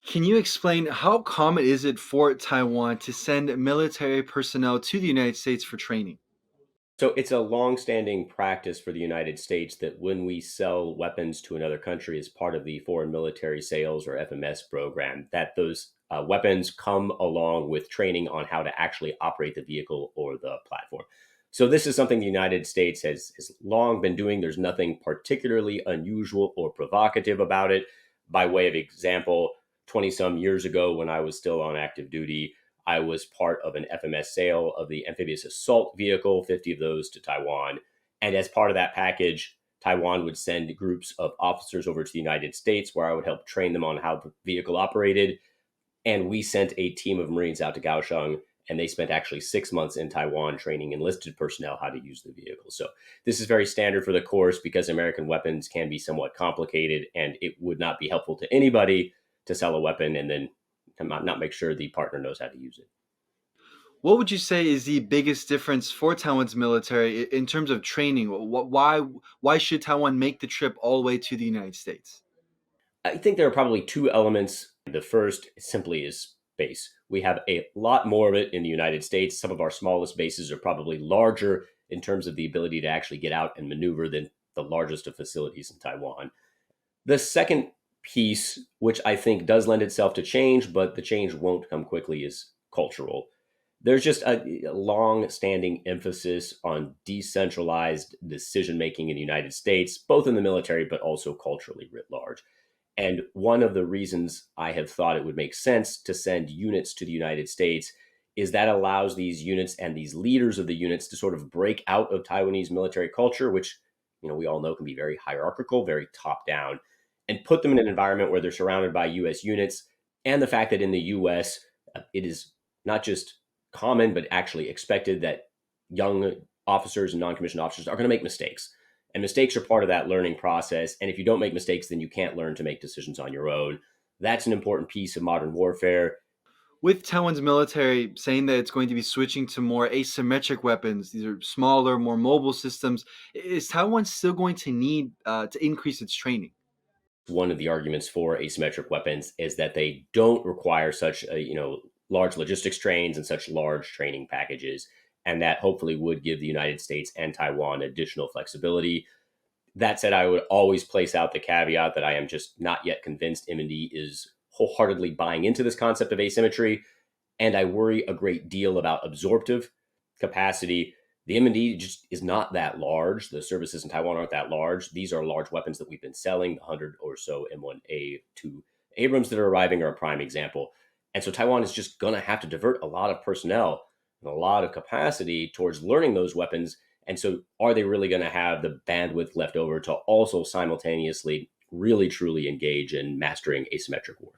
Can you explain how common is it for Taiwan to send military personnel to the United States for training? So it's a long-standing practice for the United States that when we sell weapons to another country as part of the Foreign Military Sales or FMS program, that those weapons come along with training on how to actually operate the vehicle or the platform. So this is something the United States has long been doing. There's nothing particularly unusual or provocative about it. By way of example, 20 some years ago, when I was still on active duty, I was part of an FMS sale of the amphibious assault vehicle, 50 of those to Taiwan. And as part of that package, Taiwan would send groups of officers over to the United States where I would help train them on how the vehicle operated. And we sent a team of Marines out to Kaohsiung, and they spent actually 6 months in Taiwan training enlisted personnel how to use the vehicle. So this is very standard for the course because American weapons can be somewhat complicated, and it would not be helpful to anybody to sell a weapon and then to not make sure the partner knows how to use it. What would you say is the biggest difference for Taiwan's military in terms of training? Why should Taiwan make the trip all the way to the United States? I think there are probably two elements. The first simply is space. We have a lot more of it in the United States. Some of our smallest bases are probably larger in terms of the ability to actually get out and maneuver than the largest of facilities in Taiwan. The second piece, which I think does lend itself to change, but the change won't come quickly, is cultural. There's just a long standing emphasis on decentralized decision making in the United States, both in the military, but also culturally writ large. And one of the reasons I have thought it would make sense to send units to the United States is that allows these units and these leaders of the units to sort of break out of Taiwanese military culture, which we all know can be very hierarchical, very top down, and put them in an environment where they're surrounded by U.S. units. And the fact that in the U.S. It is not just common, but actually expected that young officers and non-commissioned officers are going to make mistakes. And mistakes are part of that learning process. And if you don't make mistakes, then you can't learn to make decisions on your own. That's an important piece of modern warfare. With Taiwan's military saying that it's going to be switching to more asymmetric weapons, these are smaller, more mobile systems, is Taiwan still going to need to increase its training? One of the arguments for asymmetric weapons is that they don't require such large logistics trains and such large training packages, and that hopefully would give the United States and Taiwan additional flexibility. That said, I would always place out the caveat that I am just not yet convinced M&D is wholeheartedly buying into this concept of asymmetry, and I worry a great deal about absorptive capacity. The M&D just is not that large. The services in Taiwan aren't that large. These are large weapons that we've been selling. The 100 or so M1A2 Abrams that are arriving are a prime example. And so Taiwan is just going to have to divert a lot of personnel and a lot of capacity towards learning those weapons. And so are they really going to have the bandwidth left over to also simultaneously really truly engage in mastering asymmetric warfare?